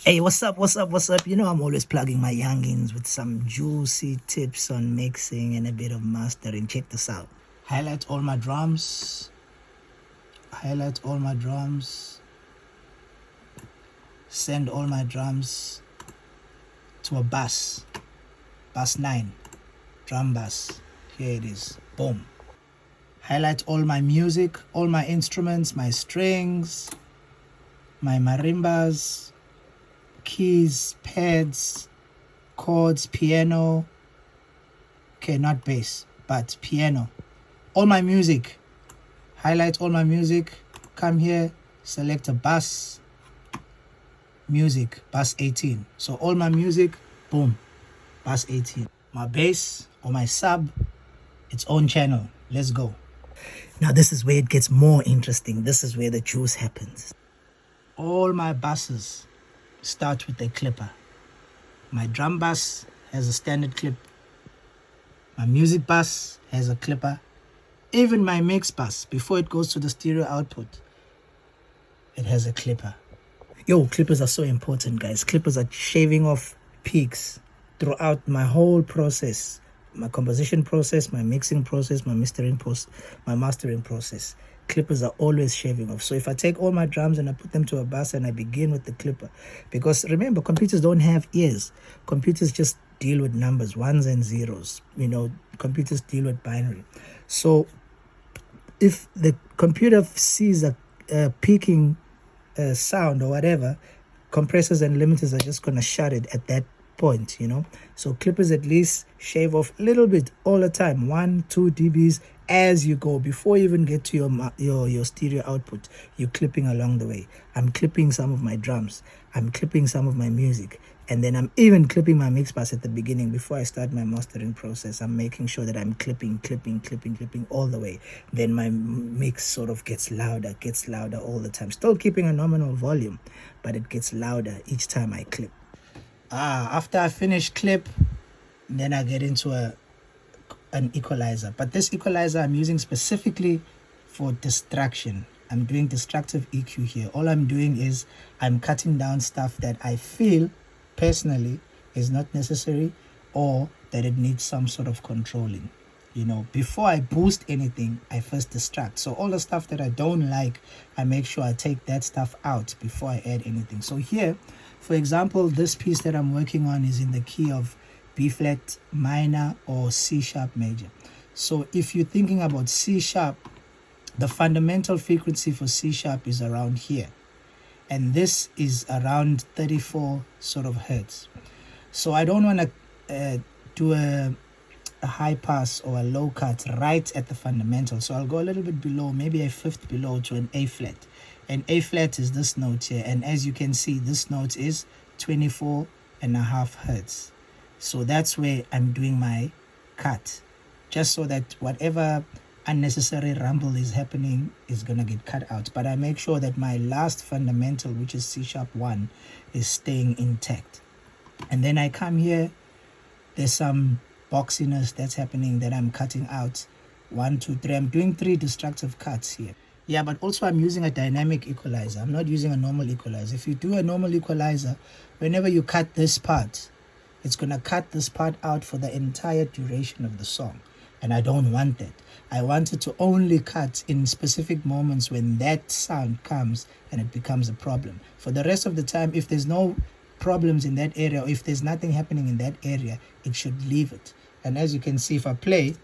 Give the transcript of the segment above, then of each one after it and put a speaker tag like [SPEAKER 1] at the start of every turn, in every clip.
[SPEAKER 1] Hey, what's up? What's up? What's up? You know, I'm always plugging my youngins with some juicy tips on mixing and a bit of mastering. Check this out. Highlight all my drums. Highlight all my drums. Send all my drums to a bus. Bus 9. Drum bus. Here it is. Boom. Highlight all my music, all my instruments, my strings, my marimbas, keys, pads, chords, piano. Okay, not bass, but piano. All my music. Highlight all my music. Come here, select a bus. Music, bus 18. So all my music, boom, bus 18. My bass or my sub, its own channel. Let's go. Now this is where it gets more interesting. This is where the juice happens. All my buses start with a clipper. My drum bus has a standard clip. My music bus has a clipper. Even my mix bus, before it goes to the stereo output, it has a clipper. Yo, clippers are so important, guys. Clippers are shaving off peaks throughout my whole process. My composition process, my mixing process, my mastering process. Clippers are always shaving off. So if I take all my drums and I put them to a bus and I begin with the clipper, because remember, computers don't have ears. Computers just deal with numbers, ones and zeros. You know, computers deal with binary. So if the computer sees a peaking sound or whatever, compressors and limiters are just going to shut it at that point, you know. So clippers at least shave off a little bit all the time, 1-2 dBs as you go. Before you even get to your stereo output, you're clipping along the way. I'm clipping some of my drums, I'm clipping some of my music, and then I'm even clipping my mix bus at the beginning. Before I start my mastering process, I'm making sure that I'm clipping all the way. Then my mix sort of gets louder all the time, still keeping a nominal volume, but it gets louder each time I clip. After I finish clip, then I get into an equalizer. But this equalizer I'm using specifically for distraction. I'm doing destructive EQ here. All I'm doing is I'm cutting down stuff that I feel personally is not necessary, or that it needs some sort of controlling. You know, before I boost anything, I first distract. So all the stuff that I don't like, I make sure I take that stuff out before I add anything. So here, for example, this piece that I'm working on is in the key of B flat minor or C sharp major. So if you're thinking about C sharp, the fundamental frequency for C sharp is around here. And this is around 34 sort of hertz. So I don't want to do a high pass or a low cut right at the fundamental. So I'll go a little bit below, maybe a fifth below, to an A flat. And A flat is this note here. And as you can see, this note is 24.5 hertz. So that's where I'm doing my cut, just so that whatever unnecessary rumble is happening is going to get cut out. But I make sure that my last fundamental, which is C sharp 1, is staying intact. And then I come here, there's some boxiness that's happening that I'm cutting out. 1, 2, 3. I'm doing 3 destructive cuts here. Yeah, but also I'm using a dynamic equalizer. I'm not using a normal equalizer. If you do a normal equalizer, whenever you cut this part, it's going to cut this part out for the entire duration of the song. And I don't want that. I want it to only cut in specific moments when that sound comes and it becomes a problem. For the rest of the time, if there's no problems in that area, or if there's nothing happening in that area, it should leave it. And as you can see, if I play,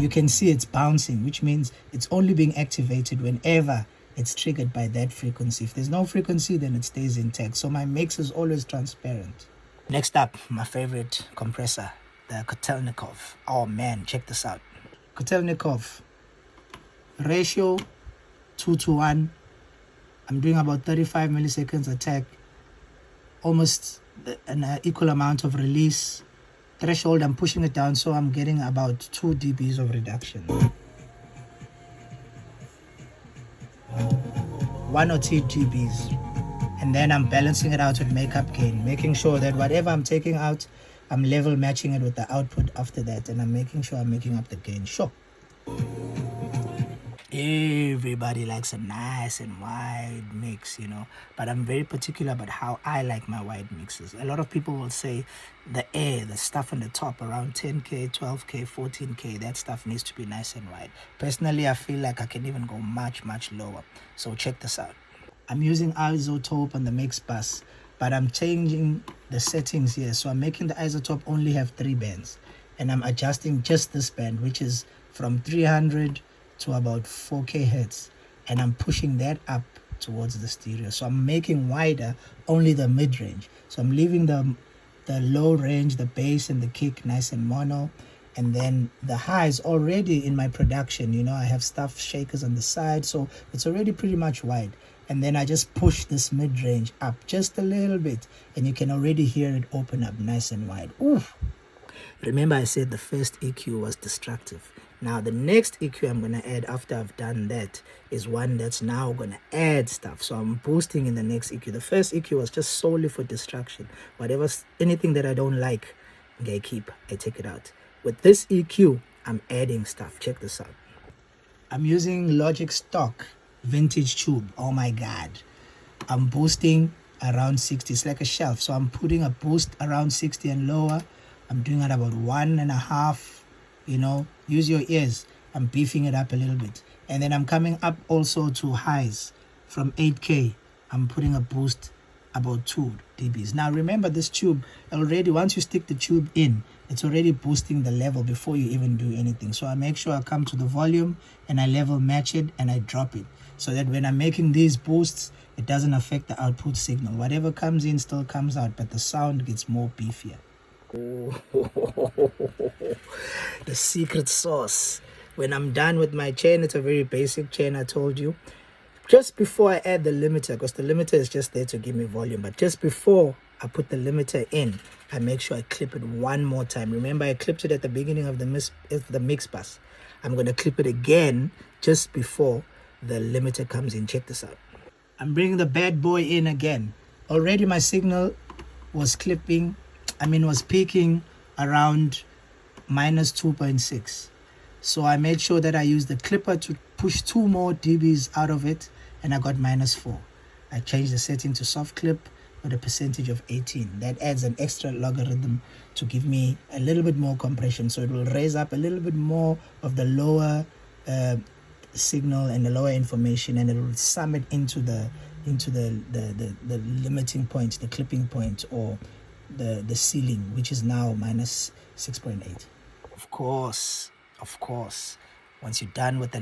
[SPEAKER 1] you can see it's bouncing, which means it's only being activated whenever it's triggered by that frequency. If there's no frequency, then it stays intact. So my mix is always transparent. Next up, my favorite compressor, the Kotelnikov. Oh man, check this out. Kotelnikov ratio 2:1. I'm doing about 35 milliseconds attack, almost an equal amount of release. Threshold, I'm pushing it down, so I'm getting about 2 dBs of reduction. 1 or 2 dBs. And then I'm balancing it out with makeup gain, making sure that whatever I'm taking out, I'm level matching it with the output after that, and I'm making sure I'm making up the gain. Sure. Everybody likes a nice and wide mix, but I'm very particular about how I like my wide mixes. A lot of people will say the stuff on the top around 10K, 12K, 14K, that stuff needs to be nice and wide. Personally, I feel like I can even go much, much lower. So check this out. I'm using isotope on the mix bus, but I'm changing the settings here. So I'm making the isotope only have 3 bands, and I'm adjusting just this band, which is from 300 to about 4K hertz, and I'm pushing that up towards the stereo. So I'm making wider only the mid-range. So I'm leaving the low range, the bass and the kick nice and mono, and then the highs already in my production, I have stuff shakers on the side, so it's already pretty much wide. And then I just push this mid-range up just a little bit, and you can already hear it open up nice and wide. Oof. Remember I said the first EQ was destructive. Now the next EQ I'm going to add after I've done that is one that's now going to add stuff. So I'm boosting in the next EQ. The first EQ was just solely for distraction. Anything that I don't like, I keep, I take it out. With this EQ, I'm adding stuff. Check this out. I'm using Logic stock vintage tube. Oh my God. I'm boosting around 60. It's like a shelf. So I'm putting a boost around 60 and lower. I'm doing it about 1.5, use your ears. I'm beefing it up a little bit. And then I'm coming up also to highs from 8K. I'm putting a boost about 2 dBs. Now remember, this tube already, once you stick the tube in, it's already boosting the level before you even do anything. So I make sure I come to the volume and I level match it and I drop it, so that when I'm making these boosts, it doesn't affect the output signal. Whatever comes in still comes out, but the sound gets more beefier. The secret sauce. When I'm done with my chain, it's a very basic chain, I told you. Just before I add the limiter, because the limiter is just there to give me volume, but just before I put the limiter in, I make sure I clip it one more time. Remember, I clipped it at the beginning of the mix bus. I'm going to clip it again just before the limiter comes in. Check this out. I'm bringing the bad boy in again. Already my signal was peaking around minus 2.6. So I made sure that I used the clipper to push 2 more dBs out of it, and I got minus 4. I changed the setting to soft clip with a percentage of 18. That adds an extra logarithm to give me a little bit more compression. So it will raise up a little bit more of the lower signal and the lower information, and it will sum it into the limiting point, the clipping point, or the ceiling, which is now minus 6.8. Of course, once you're done with the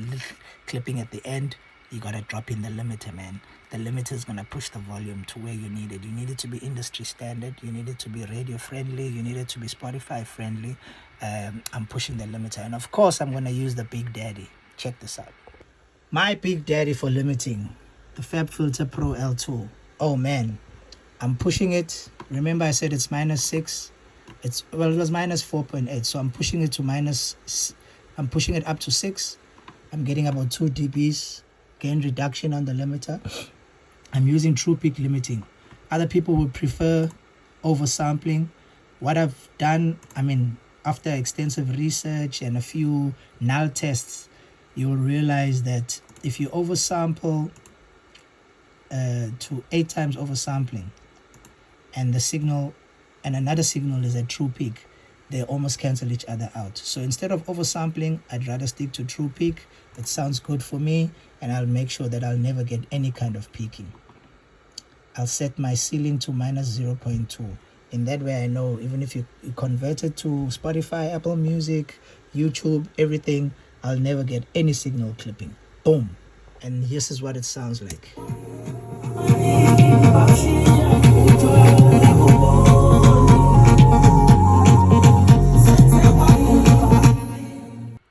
[SPEAKER 1] clipping at the end, you gotta drop in the limiter, man. The limiter is gonna push the volume to where you need it. You need it to be industry standard, you need it to be radio friendly, you need it to be Spotify friendly. I'm pushing the limiter, and of course I'm gonna use the Big Daddy. Check this out. My Big Daddy for limiting, the FabFilter Pro L2. Oh man, I'm pushing it. Remember I said it's minus 6. It was minus 4.8. So I'm pushing it up to 6. I'm getting about 2 dBs gain reduction on the limiter. I'm using true peak limiting. Other people would prefer oversampling. What I've done, after extensive research and a few null tests, you will realize that if you oversample to 8 times oversampling, and the signal and another signal is at true peak, they almost cancel each other out. So instead of oversampling, I'd rather stick to true peak. It sounds good for me, and I'll make sure that I'll never get any kind of peaking. I'll set my ceiling to minus 0.2. In that way, I know even if you convert it to Spotify, Apple Music, YouTube, everything, I'll never get any signal clipping. Boom. And this is what it sounds like.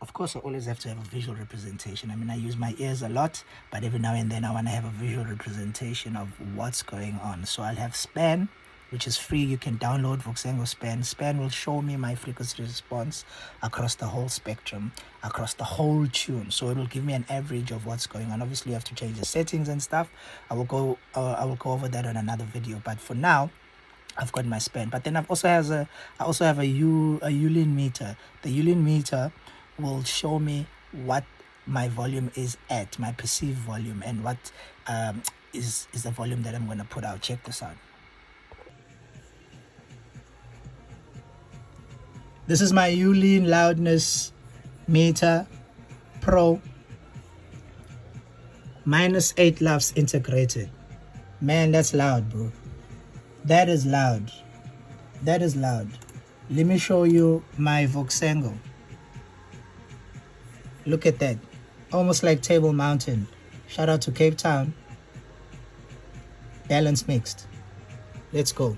[SPEAKER 1] Of course, I always have to have a visual representation. I use my ears a lot, but every now and then I want to have a visual representation of what's going on. So I'll have Span, which is free. You can download Voxengo Span. Span will show me my frequency response across the whole spectrum, across the whole tune. So it will give me an average of what's going on. Obviously, you have to change the settings and stuff. I will go over that on another video. But for now, I've got my Span. But then I also have a Uline meter. The Uline meter will show me what my volume is at, my perceived volume, and what is the volume that I'm going to put out. Check this out. This is my Ulean loudness meter Pro, -8 LUFS integrated. Man, that's loud, bro. That is loud. That is loud. Let me show you my Voxengo. Look at that. Almost like Table Mountain. Shout out to Cape Town. Balance mixed. Let's go.